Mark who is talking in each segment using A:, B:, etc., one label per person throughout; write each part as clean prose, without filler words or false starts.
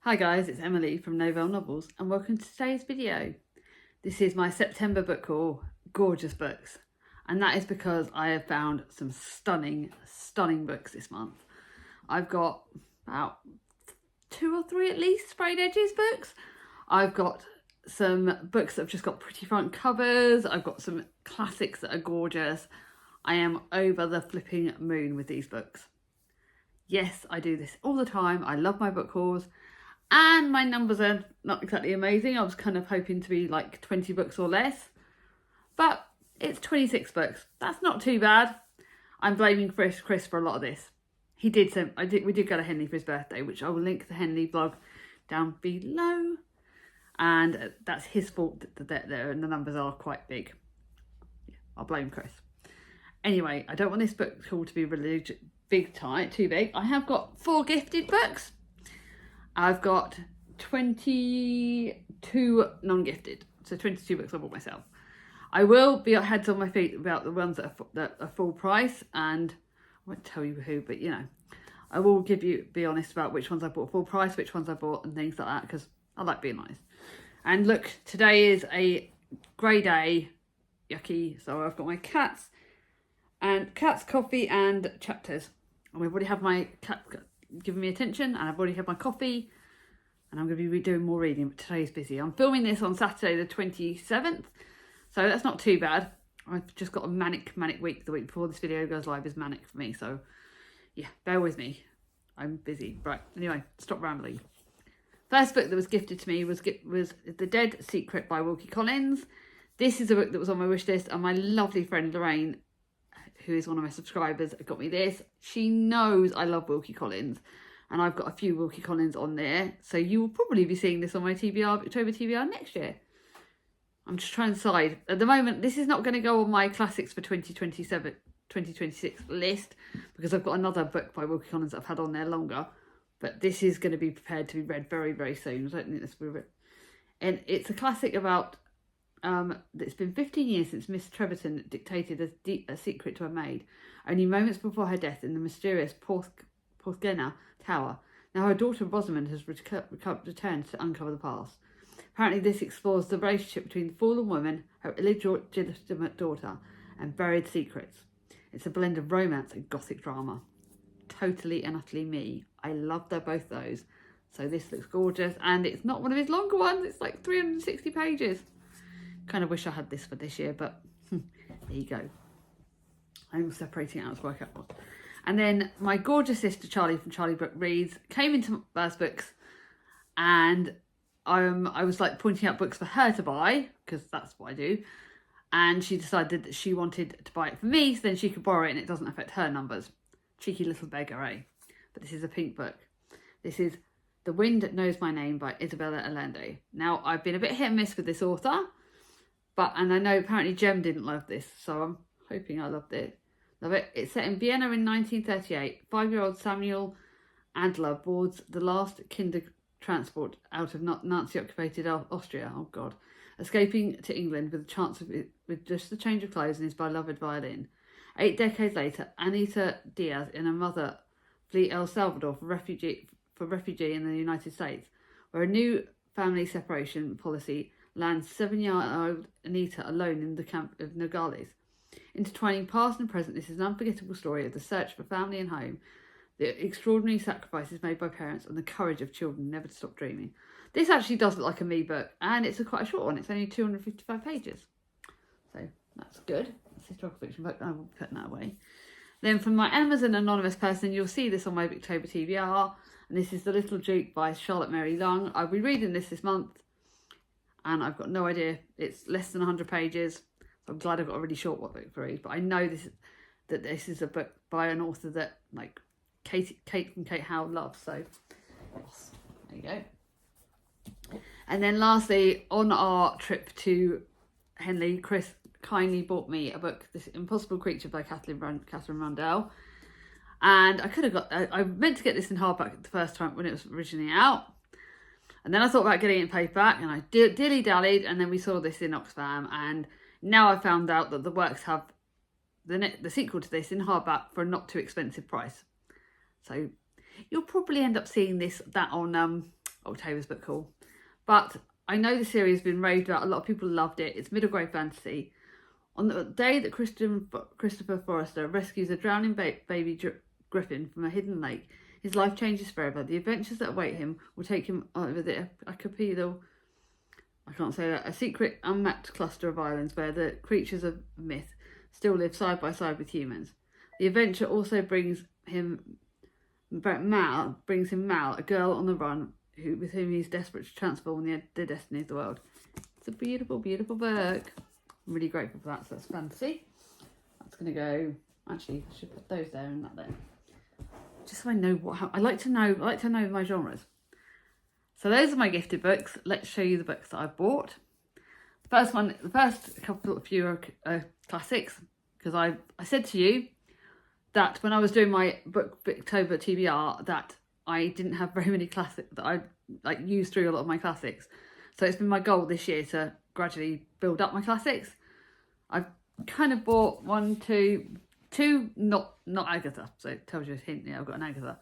A: Hi guys, it's Emily from Novelle Novels and welcome to today's video. This is my September book haul, gorgeous books. And that is because I have found some stunning books this month. I've got about 2 or 3 at least sprayed edges books. I've got some books that have just got pretty front covers. I've got some classics that are gorgeous. I am over the flipping moon with these books. Yes, I do this all the time. I love my book hauls. And my numbers are not exactly amazing. I was kind of hoping to be like 20 books or less. But it's 26 books. That's not too bad. I'm blaming Chris for a lot of this. We did go to Henley for his birthday, which I will link the Henley blog down below. And that's his fault that there and the numbers are quite big. Yeah, I'll blame Chris. Anyway, I don't want this book haul to be really too big. I have got 4 gifted books. I've got 22 non-gifted, so 22 books I bought myself. I will be heads on my feet about the ones that are full price, and I won't tell you who, but you know, I will be honest about which ones I bought full price, which ones I bought, and things like that, because I like being honest. And look, today is a grey day, yucky. So I've got my cats, coffee, and chapters, and we've already had my cat giving me attention, and I've already had my coffee, and I'm going to be doing more reading, but today's busy. I'm filming this on Saturday the 27th, so that's not too bad. I've just got a manic week. The week before this video goes live is manic for me, so yeah, bear with me. I'm busy. Right, anyway, stop rambling. First book that was gifted to me was The Dead Secret by Wilkie Collins. This is a book that was on my wish list, and my lovely friend Lorraine, who is one of my subscribers, got me this. She knows I love Wilkie Collins, and I've got a few Wilkie Collins on there, so you will probably be seeing this on my October TBR next year. I'm just trying to decide. At the moment, this is not going to go on my classics for 2026 list, because I've got another book by Wilkie Collins that I've had on there longer, but this is going to be prepared to be read very, very soon. I don't think this will be read. And it's a classic about it's been 15 years since Miss Treverton dictated a secret to her maid, only moments before her death, in the mysterious Porthgenna Tower. Now her daughter Rosamond has returned to uncover the past. Apparently this explores the relationship between the fallen woman, her illegitimate daughter, and buried secrets. It's a blend of romance and gothic drama. Totally and utterly me. I love both those. So this looks gorgeous, and it's not one of his longer ones. It's like 360 pages. Kind of wish I had this for this year, but there you go. I'm separating it out to work out what. And then my gorgeous sister Charlie from Charlie Brooke Reads came into Baz Books, and I was like pointing out books for her to buy, because that's what I do, and she decided that she wanted to buy it for me so then she could borrow it and it doesn't affect her numbers. Cheeky little beggar, eh? But this is a pink book. This is The Wind Knows My Name by Isabella Allende. Now, I've been a bit hit and miss with this author, and I know apparently Jem didn't love this, so I'm hoping I loved it. Love it. It's set in Vienna in 1938. 5-year-old Samuel Adler boards the last Kinder transport out of Nazi-occupied Austria. Oh God! Escaping to England with just a change of clothes and his beloved violin. 8 decades later, Anita Diaz and her mother flee El Salvador for refugee in the United States, where a new family separation policy lands 7-year-old Anita alone in the camp of Nogales. Intertwining past and present, this is an unforgettable story of the search for family and home, the extraordinary sacrifices made by parents, and the courage of children never to stop dreaming. This actually does look like a me book, and it's quite a short one. It's only 255 pages. So that's good. It's a historical fiction book. I will be putting that away. Then from my Amazon anonymous person, you'll see this on my October TBR, and this is The Little Duke by Charlotte Mary Long. I'll be reading this month, and I've got no idea. It's less than 100 pages. So I'm glad I've got a really short book to read, but I know that this is a book by an author that like Kate from Kate Howe loves. So yes, there you go. And then lastly, on our trip to Henley, Chris kindly bought me a book, This Impossible Creature by Catherine Rundell. And I meant to get this in hardback the first time when it was originally out. And then I thought about getting it in paperback, and I dilly-dallied, and then we saw this in Oxfam, and now I found out that the works have the sequel to this in hardback for a not too expensive price. So you'll probably end up seeing that on October's book haul. But I know the series has been raved about. A lot of people loved it. It's middle grade fantasy. On the day that Christopher Forrester rescues a drowning baby griffin from a hidden lake, his life changes forever. The adventures that await him will take him over the archipelago. I can't say that. A secret, unmapped cluster of islands where the creatures of myth still live side by side with humans. The adventure also brings him Mal, a girl on the run, with whom he's desperate to transform the destiny of the world. It's a beautiful, beautiful book. I'm really grateful for that. So that's fantasy. That's going to go. Actually, I should put those there and that there, just so I know I like to know my genres. So those are my gifted books. Let's show you the books that I've bought. The first couple of few are classics, because I said to you that when I was doing my book Booktober TBR that I didn't have very many classics, that I used through a lot of my classics. So it's been my goal this year to gradually build up my classics. I've kind of bought two, not Agatha, so it tells you a hint. Yeah, I've got an Agatha,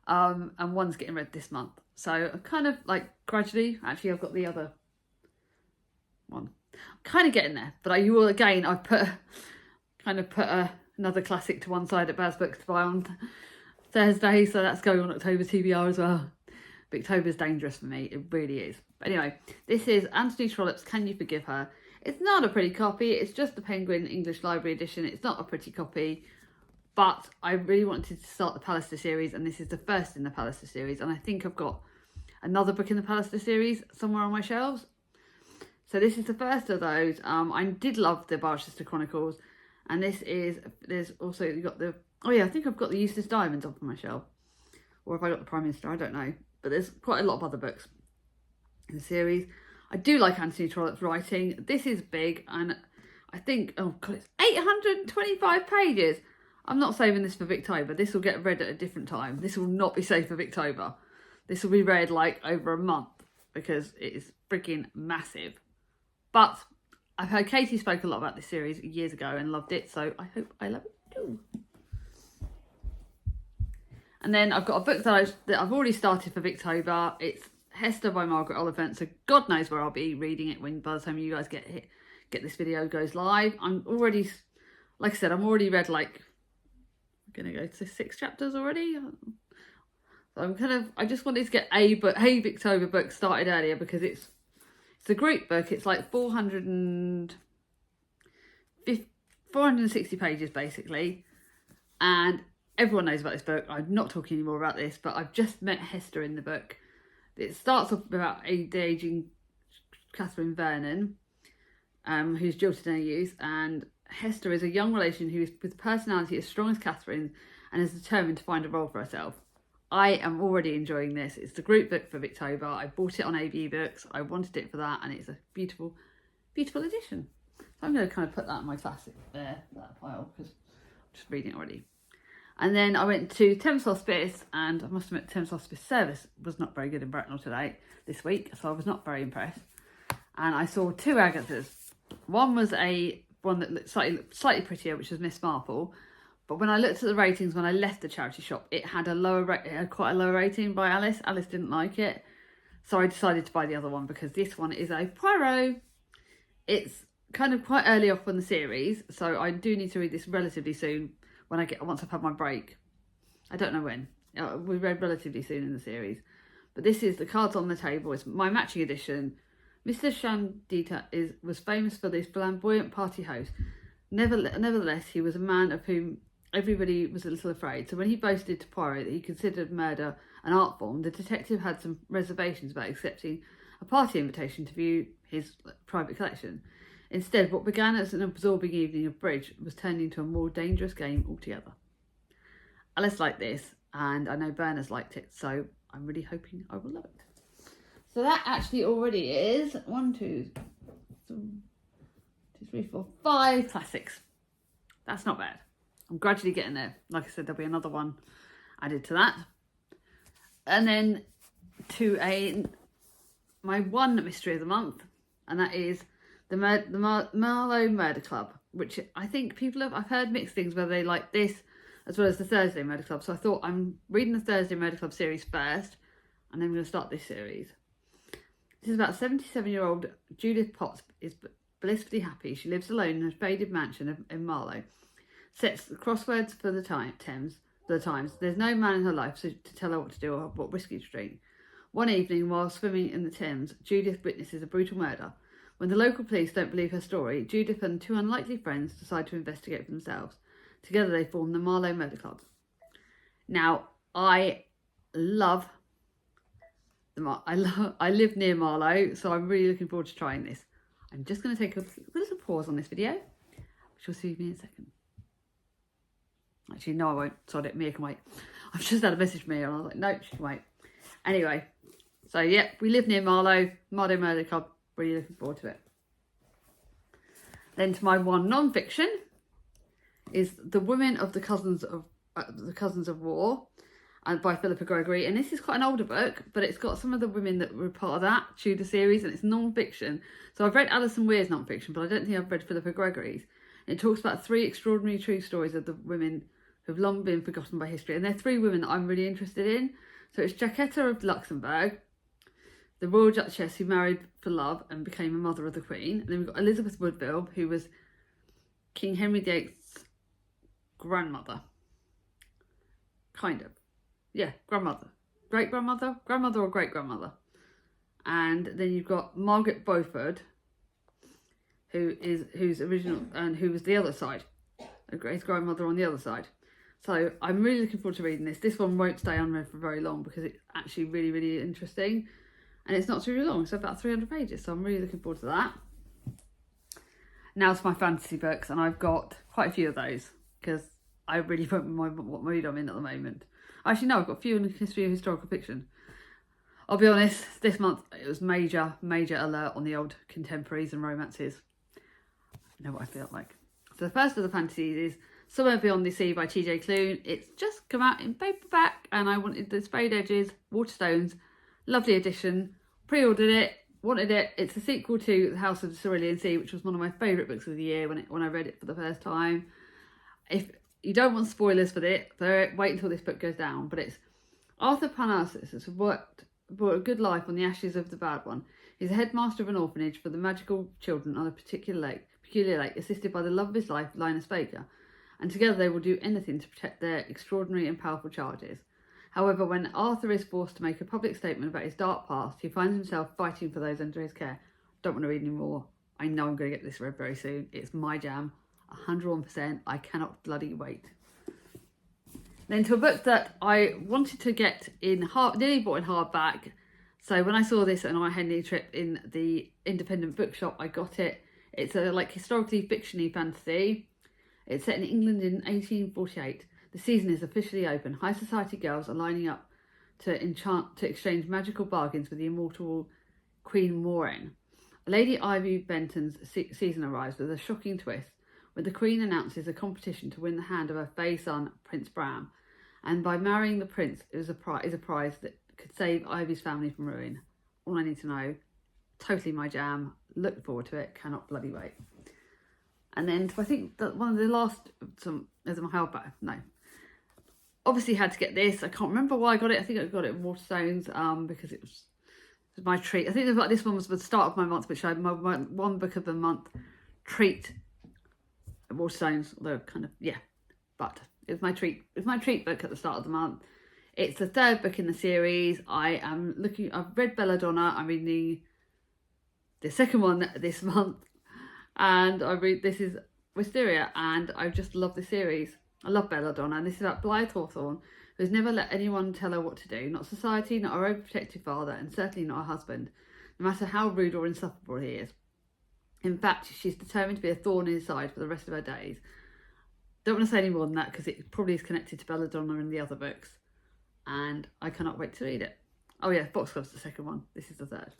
A: and one's getting read this month. So I'm kind of gradually. Actually, I've got the other one. I'm kind of getting there, but I've put another classic to one side at Baz Books to buy on Thursday, so that's going on October TBR as well. Booktober's dangerous for me, it really is. But anyway, this is Anthony Trollope's Can You Forgive Her? It's not a pretty copy, it's just the Penguin English Library edition. It's not a pretty copy, but I really wanted to start the Pallister series, and this is the first in the Pallister series, and I think I've got another book in the Pallister series somewhere on my shelves. So this is the first of those. I did love the Barchester Chronicles, and there's also, you've got I think I've got the Eustace Diamonds up on my shelf, or have I got the Prime Minister, I don't know, but there's quite a lot of other books in the series. I do like Anthony Trollope's writing. This is big, and I think, oh god, it's 825 pages. I'm not saving this for Booktober. This will get read at a different time. This will not be saved for Booktober. This will be read over a month, because it is freaking massive. But I've heard Katie spoke a lot about this series years ago and loved it, so I hope I love it too. And then I've got a book that I've already started for Booktober. It's Hester by Margaret Oliphant, so God knows where I'll be reading it by the time you guys get this video goes live. I'm already, like I said, I'm already read I'm gonna go to 6 chapters already. So I just wanted to get a Booktober book started earlier, because it's a group book. It's 460 pages basically, and everyone knows about this book. I'm not talking anymore about this, but I've just met Hester in the book. It starts off about the aging Catherine Vernon, who's jilted in her youth, and Hester is a young relation who is with personality as strong as Catherine and is determined to find a role for herself. I am already enjoying this. It's the group book for Booktober. I bought it on ABE Books. I wanted it for that, and it's a beautiful, beautiful edition. So I'm going to kind of put that in my classic there, that pile, because I'm just reading it already. And then I went to Thames Hospice, and I must admit Thames Hospice service was not very good in Bracknell this week, so I was not very impressed. And I saw 2 Agathas. One was one that looked slightly prettier, which was Miss Marple. But when I looked at the ratings when I left the charity shop, it had quite a low rating by Alice. Alice didn't like it, so I decided to buy the other one, because this one is a Poirot. It's kind of quite early off in the series, so I do need to read this relatively soon once I've had my break. I don't know when. We read relatively soon in the series, but this is The Cards on the Table. It's my matching edition. Mr. Shandita was famous for this flamboyant party host. Nevertheless, he was a man of whom everybody was a little afraid. So when he boasted to Poirot that he considered murder an art form, the detective had some reservations about accepting a party invitation to view his private collection. Instead, what began as an absorbing evening of bridge was turned into a more dangerous game altogether. Alice liked this, and I know Berners liked it, so I'm really hoping I will love it. So that actually already is 5 classics. That's not bad. I'm gradually getting there. Like I said, there'll be another one added to that. And then to my one mystery of the month, and that is the Marlowe Murder Club, which I think I've heard mixed things whether they like this as well as the Thursday Murder Club. So I thought I'm reading the Thursday Murder Club series first. and then we're going to start this series. This is about 77-year-old Judith Potts is blissfully happy. She lives alone in a faded mansion in Marlow. Sets the crosswords for the Times. There's no man in her life to tell her what to do or what whiskey to drink. One evening, while swimming in the Thames, Judith witnesses a brutal murder. When the local police don't believe her story, Judith and two unlikely friends decide to investigate for themselves. Together they form the Marlow Murder Club. Now, I live near Marlow, so I'm really looking forward to trying this. I'm just going to take a little pause on this video, which will see me in a second. Actually, no, I won't. Sod it, Mia can wait. I've just had a message from Mia, and I was like, no, she can wait. Anyway, so yeah, we live near Marlow Murder Club. Really looking forward to it. Then to my one non-fiction is The Women of the Cousins of War, and by Philippa Gregory. And this is quite an older book, but it's got some of the women that were part of that Tudor series, and it's non-fiction. So I've read Alison Weir's non-fiction, but I don't think I've read Philippa Gregory's. And it talks about 3 extraordinary true stories of the women who've long been forgotten by history. And they're 3 women that I'm really interested in. So it's Jacquetta of Luxembourg, the royal duchess who married for love and became a mother of the Queen. And then we've got Elizabeth Woodville, who was King Henry VIII's grandmother. Kind of. Yeah, grandmother. Great-grandmother? Grandmother or great-grandmother? And then you've got Margaret Beaufort, who's original and who was the other side. His grandmother on the other side. So I'm really looking forward to reading this. This one won't stay unread for very long because it's actually really, really interesting. And it's not too really long, it's about 300 pages. So I'm really looking forward to that. Now to my fantasy books, and I've got quite a few of those because I really don't mind what mood I'm in at the moment. Actually, no, I've got a few in the history of historical fiction. I'll be honest, this month it was major alert on the old contemporaries and romances. I know what I feel like. So the first of the fantasies is Somewhere Beyond the Sea by TJ Klune. It's just come out in paperback and I wanted the sprayed edges, Waterstones, lovely edition. Pre-ordered it, wanted it. It's a sequel to The House of the Cerulean Sea, which was one of my favourite books of the year when I read it for the first time. If you don't want spoilers for it, wait until this book goes down. But it's Arthur Parnassus has worked for a good life on the ashes of the bad one. He's a headmaster of an orphanage for the magical children on a peculiar lake, assisted by the love of his life, Linus Baker. And together they will do anything to protect their extraordinary and powerful charges. However, when Arthur is forced to make a public statement about his dark past, he finds himself fighting for those under his care. Don't want to read any more. I know I'm going to get this read very soon. It's my jam. 101%. I cannot bloody wait. Then to a book that I wanted to get nearly bought in hardback. So when I saw this on our Henley trip in the independent bookshop, I got it. It's a historically fictiony fantasy. It's set in England in 1848. The season is officially open. High society girls are lining up to exchange magical bargains with the immortal Queen Maureen. Lady Ivy Benton's season arrives with a shocking twist, where the Queen announces a competition to win the hand of her fey son, Prince Bram, and by marrying the prince is a prize that could save Ivy's family from ruin. All I need to know. Totally my jam. Look forward to it. Cannot bloody wait. And then I think that one of the last there's a hardback. No. Obviously had to get this. I can't remember why I got it. I think I got it in Waterstones because it was my treat. I think this one was the start of my month, which I had my one book of the month treat at Waterstones, although kind of, yeah. But it was my treat. It was my treat book at the start of the month. It's the 3rd book in the series. I've read Belladonna. I'm reading the 2nd one this month. And this is Wisteria, and I just love the series. I love Belladonna, and this is about Blythe Hawthorne, who has never let anyone tell her what to do. Not society, not her overprotective father, and certainly not her husband, no matter how rude or insufferable he is. In fact, she's determined to be a thorn in his side for the rest of her days. Don't want to say any more than that, because it probably is connected to Belladonna in the other books. And I cannot wait to read it. Oh yeah, Foxglove's the 2nd one. This is the 3rd.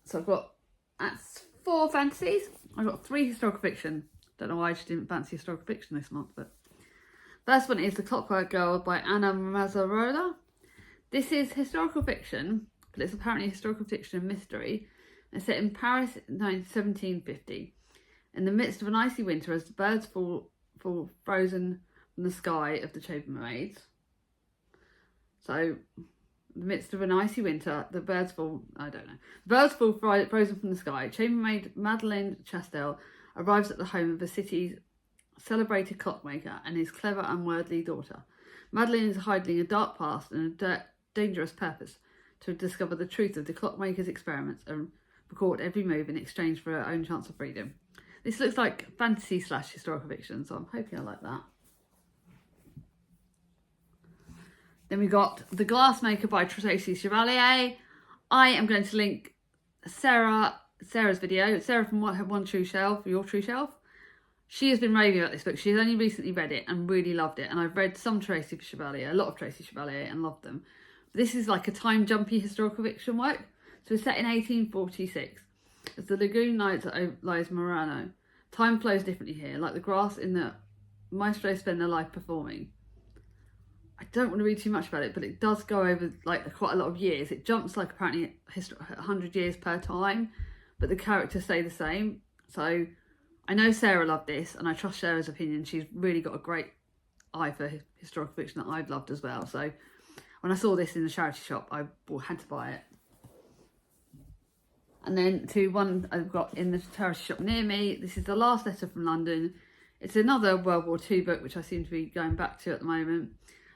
A: So I've got... That's 4 fantasies. I've got 3 historical fiction. Don't know why I just didn't fancy historical fiction this month, but first one is The Clockwork Girl by Anna Mazzarella. This is historical fiction, but it's apparently historical fiction and mystery. It's set in Paris in 1750. In the midst of an icy winter, as the birds fall frozen from the sky of the chambermaids, So, in the midst of an icy winter, the birds fall, I don't know. The birds fall frozen from the sky. Chambermaid Madeleine Chastel arrives at the home of the city's celebrated clockmaker and his clever, unworldly daughter. Madeleine is hiding a dark past and a dangerous purpose to discover the truth of the clockmaker's experiments and record every move in exchange for her own chance of freedom. This looks like fantasy / historical fiction, so I'm hoping I like that. Then we got The Glassmaker by Tracy Chevalier. I am going to link Sarah's video. Sarah from Her One True Shelf, Your True Shelf. She has been raving about this book. She's only recently read it and really loved it. And I've read some Tracy Chevalier, a lot of Tracy Chevalier, and loved them. This is like a time-jumpy historical fiction work. So it's set in 1846. As the lagoon lies Murano. Time flows differently here, like the grass in the maestros spend their life performing. I don't want to read too much about it, but it does go over like quite a lot of years. It jumps like apparently 100 years per time, but the characters stay the same. So I know Sarah loved this, and I trust Sarah's opinion. She's really got a great eye for historical fiction that I've loved as well. So when I saw this in the charity shop, I had to buy it. And then to one I've got in the charity shop near me. This is The Last Letter from London. It's another World War II book, which I seem to be going back to at the moment.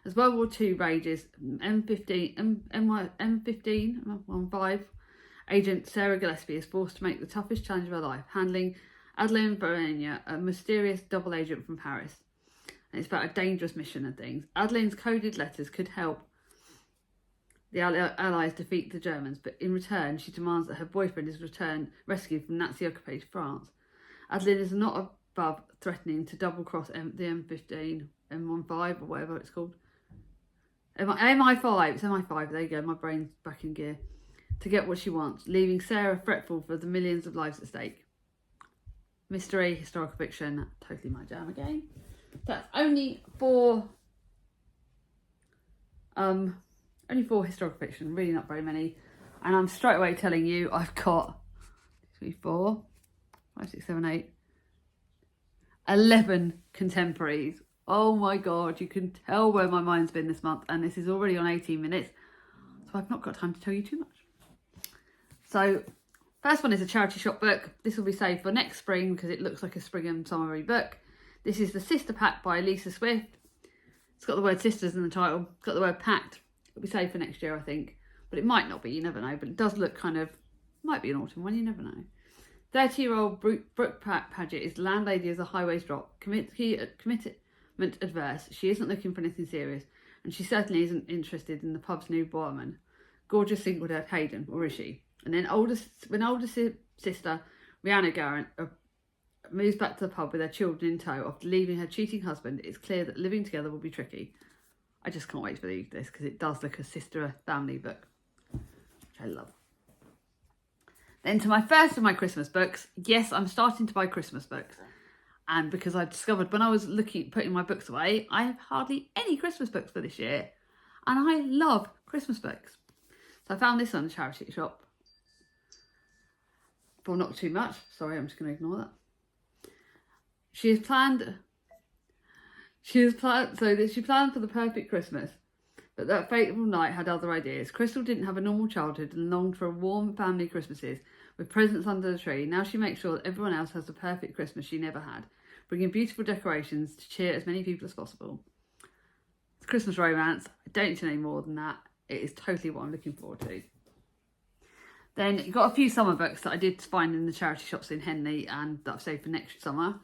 A: As World War II rages, M15 agent Sarah Gillespie is forced to make the toughest challenge of her life, handling Adeline Vernier, a mysterious double agent from Paris. And it's about a dangerous mission and things. Adeline's coded letters could help the Allies defeat the Germans, but in return she demands that her boyfriend is rescued from Nazi-occupied France. Adeline is not above threatening to double-cross the M15, M15 or whatever it's called. MI5, it's MI5, there you go, my brain's back in gear. To get what she wants, leaving Sarah fretful for the millions of lives at stake. Mystery, historical fiction, totally my jam again. That's only four historical fiction, really not very many. And I'm straight away telling you I've got 11 contemporaries. Oh my god, you can tell where my mind's been this month, and this is already on 18 minutes, so I've not got time to tell you too much. So, first one is a charity shop book. This will be saved for next spring because it looks like a spring and summery book. This is The Sister Pact by Lisa Swift. It's got the word sisters in the title. It's got the word pact. It'll be saved for next year, I think. But it might not be, you never know. But it does look kind of, might be an autumn one, you never know. 30-year-old Brooke Paget is landlady of the Highways Drop. Commitment adverse. She isn't looking for anything serious. And she certainly isn't interested in the pub's new barman. Gorgeous single dad Hayden, or is she? And then when older sister Rihanna Garrett moves back to the pub with her children in tow after leaving her cheating husband, it's clear that living together will be tricky. I just can't wait to read this because it does look a sister family book, which I love. Then to my first of my Christmas books. Yes, I'm starting to buy Christmas books. And because I discovered when I was putting my books away, I have hardly any Christmas books for this year. And I love Christmas books. So I found this on the charity shop. For not too much. Sorry, I'm just going to ignore that. She planned for the perfect Christmas, but that fateful night had other ideas. Crystal didn't have a normal childhood and longed for warm family Christmases with presents under the tree. Now she makes sure that everyone else has the perfect Christmas she never had, bringing beautiful decorations to cheer as many people as possible. It's Christmas romance. I don't need to know more than that. It is totally what I'm looking forward to. Then you've got a few summer books that I did find in the charity shops in Henley and that I've saved for next summer.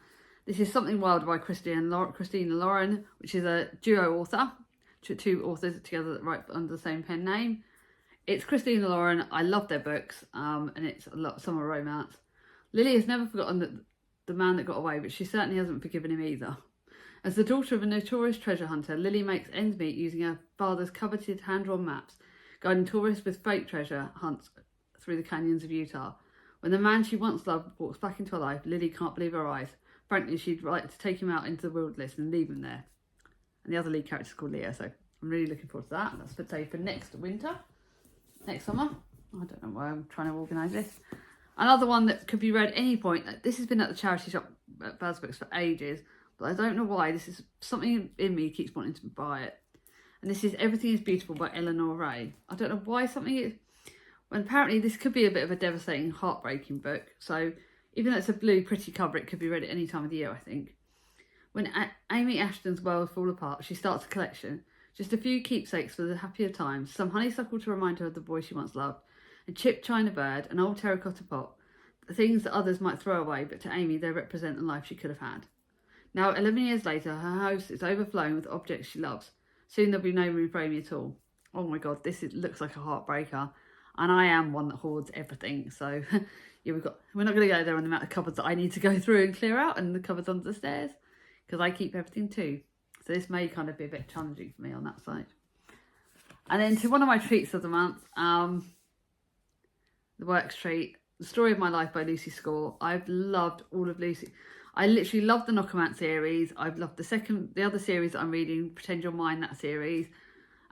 A: This is Something Wild by Christina Lauren, which is a duo author. Two authors together that write under the same pen name. It's Christina Lauren. I love their books, and it's a lot of summer romance. Lily has never forgotten the man that got away, but she certainly hasn't forgiven him either. As the daughter of a notorious treasure hunter, Lily makes ends meet using her father's coveted hand-drawn maps, guiding tourists with fake treasure hunts through the canyons of Utah. When the man she once loved walks back into her life, Lily can't believe her eyes. Frankly, she'd like to take him out into the wilderness and leave him there. And the other lead character is called Leah, so I'm really looking forward to that. That's for next winter, next summer. I don't know why I'm trying to organise this. Another one that could be read at any point. This has been at the charity shop at Baz Books for ages, but I don't know why. This is something in me keeps wanting to buy it. And this is Everything is Beautiful by Eleanor Ray. I don't know why something is... Well, apparently this could be a bit of a devastating, heartbreaking book. So even though it's a blue, pretty cover, it could be read at any time of the year, I think. When Amy Ashton's world falls apart, she starts a collection. Just a few keepsakes for the happier times, some honeysuckle to remind her of the boy she once loved, a chipped china bird, an old terracotta pot, the things that others might throw away, but to Amy they represent the life she could have had. Now, 11 years later, her house is overflowing with objects she loves. Soon there'll be no room for Amy at all. Oh my God, looks like a heartbreaker. And I am one that hoards everything. So yeah, we're not going to go there on the amount of cupboards that I need to go through and clear out, and the cupboards under the stairs, because I keep everything too. So this may kind of be a bit challenging for me on that side. And then to one of my treats of the month, the Works treat, The Story of My Life by Lucy Score. I've loved all of Lucy. I literally love the Knockerman series. I've loved the other series that I'm reading, Pretend You're Mine, that series.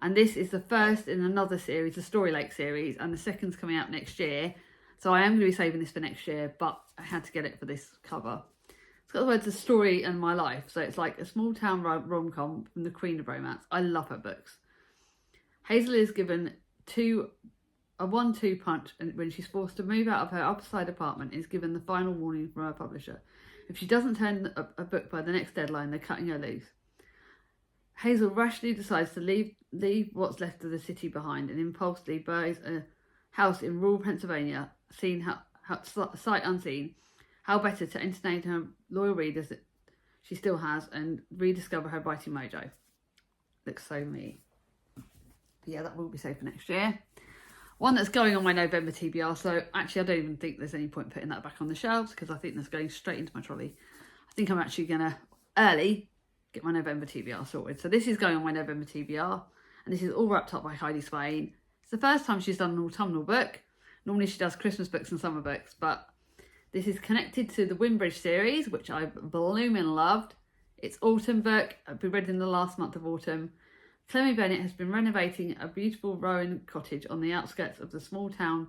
A: And this is the first in another series, the Story Lake series, and the second's coming out next year. So I am going to be saving this for next year, but I had to get it for this cover. It's got the words "The Story and My Life," so it's like a small town rom-com from the queen of romance. I love her books. Hazel is given a 1-2 punch when she's forced to move out of her upside apartment and is given the final warning from her publisher. If she doesn't turn a book by the next deadline, they're cutting her loose. Hazel rashly decides to leave what's left of the city behind and impulsively buys a house in rural Pennsylvania, sight unseen. How better to entertain her loyal readers that she still has and rediscover her writing mojo. Looks so me. But yeah, that will be safe for next year. One that's going on my November TBR, so actually I don't even think there's any point putting that back on the shelves because I think that's going straight into my trolley. I think I'm actually going to early get my November TBR sorted. So this is going on my November TBR, and this is all wrapped up by Heidi Swain. It's the first time she's done an autumnal book. Normally she does Christmas books and summer books, but this is connected to the Windbridge series, which I blooming loved. It's autumn book. I've been read in the last month of autumn. Clemmy Bennett has been renovating a beautiful Rowan cottage on the outskirts of the small town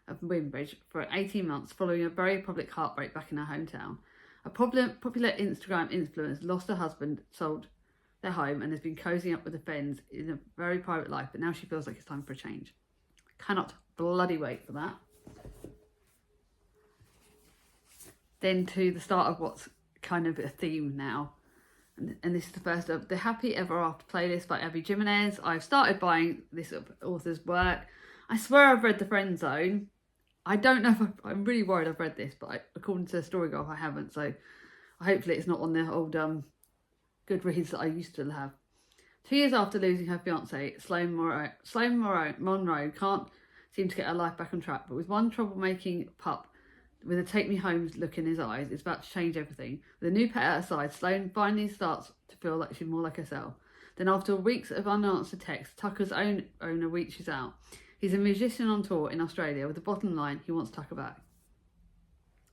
A: of Windbridge for 18 months following a very public heartbreak back in her hometown. A popular Instagram influencer lost her husband, sold their home, and has been cozying up with the friends in a very private life, but now she feels like it's time for a change. Cannot bloody wait for that. Then to the start of what's kind of a theme now. And this is the first of the Happy Ever After playlist by Abby Jimenez. I've started buying this author's work. I swear I've read The Friend Zone. I don't know if I'm really worried I've read this, but according to Storygirl, I haven't. So hopefully it's not on the old Goodreads that I used to have. 2 years after losing her fiancé, Sloane Monroe can't seem to get her life back on track. But with one troublemaking pup with a take me home look in his eyes, it's about to change everything. With a new pet at her side, Sloane finally starts to feel like she's more like herself. Then after weeks of unanswered texts, Tucker's own owner reaches out. He's a musician on tour in Australia with the bottom line, he wants Tucker back.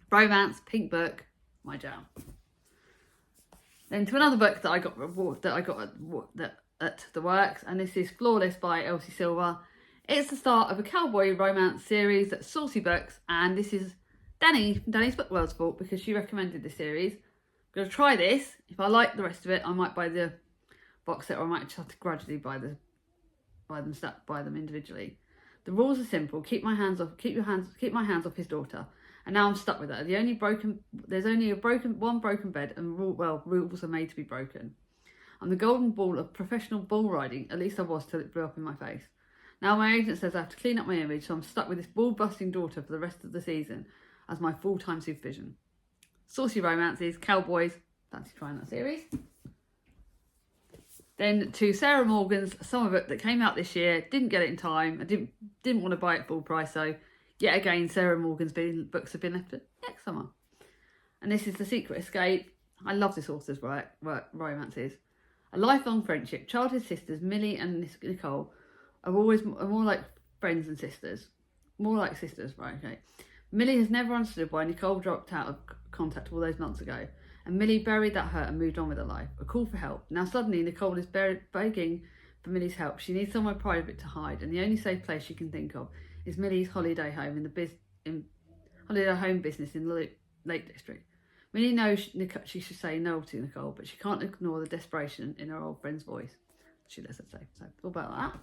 A: Romance, pink book, my jam. Then to another book that I got at the Works, and this is Flawless by Elsie Silver. It's the start of a cowboy romance series that's Saucy Books, and this is Danny's Bookworld's fault because she recommended this series. I'm going to try this. If I like the rest of it, I might buy the box set, or I might just have to gradually buy them individually. The rules are simple. Keep my hands off his daughter. And now I'm stuck with her. There's only one broken bed, and rules are made to be broken. I'm the golden ball of professional bull riding. At least I was till it blew up in my face. Now my agent says I have to clean up my image, so I'm stuck with this ball-busting daughter for the rest of the season as my full-time supervision. Saucy romances, cowboys. Fancy trying that series. Then to Sarah Morgan's summer book that came out this year. Didn't get it in time. I didn't want to buy it full price, so yet again Sarah Morgan's books have been left for next summer. And this is The Secret Escape. I love this author's romances. A lifelong friendship. Childhood sisters Millie and Nicole are more like friends and sisters. More like sisters, right, okay. Millie has never understood why Nicole dropped out of contact all those months ago, and Millie buried that hurt and moved on with her life. A call for help. Now suddenly Nicole is begging for Millie's help. She needs somewhere private to hide, and the only safe place she can think of is Millie's holiday home holiday home business in the Lake District. Millie knows she should say no to Nicole, but she can't ignore the desperation in her old friend's voice. she lets it say. So all about that.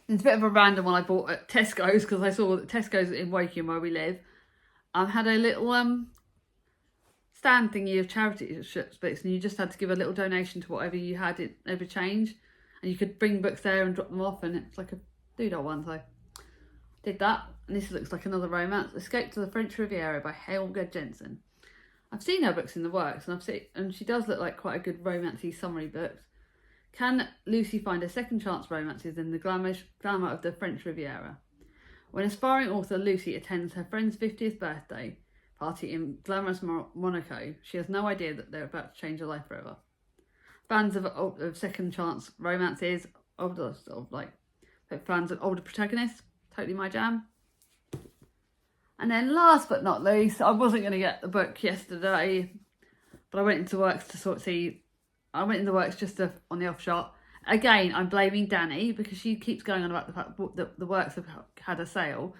A: It's a bit of a random one I bought at Tesco's, because I saw that Tesco's in Woking, where we live, had a little stand thingy of charity books, and you just had to give a little donation to whatever you had it ever change, and you could bring books there and drop them off, and it's like a $2 one. So I did that, and this looks like another romance. Escape to the French Riviera by Helga Jensen. I've seen her books in the works, and she does look like quite a good romancy summary books. Can Lucy find a second chance romances in the glamour of the French Riviera? When aspiring author Lucy attends her friend's 50th birthday party in glamorous Monaco, she has no idea that they're about to change her life forever. Fans of second chance romances, fans of older protagonists, totally my jam. And then last but not least, I wasn't going to get the book yesterday, but I went into works to I went into works just on the off shot. Again, I'm blaming Danny, because she keeps going on about the fact that the works have had a sale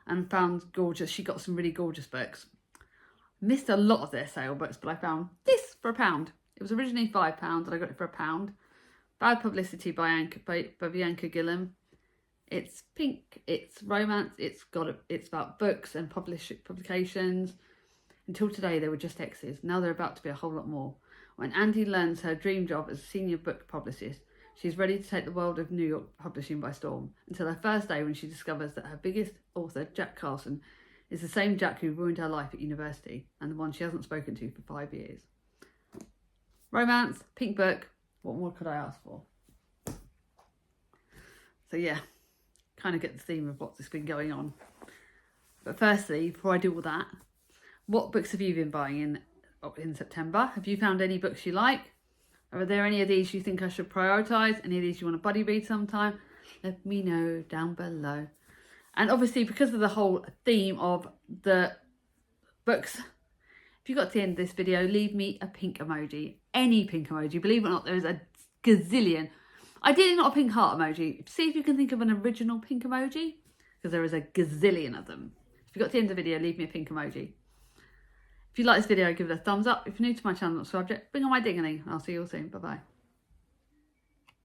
A: and found gorgeous. She got some really gorgeous books. Missed a lot of their sale books, but I found this for £1. It was originally £5 and I got it for £1. Bad Publicity by Bianca Gillam. It's pink, it's romance, it's about books and publications. Until today they were just X's. Now they're about to be a whole lot more. When Andy learns her dream job as a senior book publicist, she's ready to take the world of New York publishing by storm, until her first day when she discovers that her biggest author, Jack Carlson, is the same Jack who ruined her life at university, and the one she hasn't spoken to for 5 years. Romance, pink book, what more could I ask for? So yeah, kind of get the theme of what's been going on. But firstly, before I do all that, what books have you been buying in September? Have you found any books you like? Are there any of these you think I should prioritise? Any of these you want to buddy read sometime? Let me know down below. And obviously, because of the whole theme of the books, if you got to the end of this video, leave me a pink emoji. Any pink emoji. Believe it or not, there is a gazillion. Ideally not a pink heart emoji. See if you can think of an original pink emoji, because there is a gazillion of them. If you got to the end of the video, leave me a pink emoji. If you like this video, give it a thumbs up. If you're new to my channel, not subscribed yet, bring on my ding-a-ling. I'll see you all soon. Bye-bye.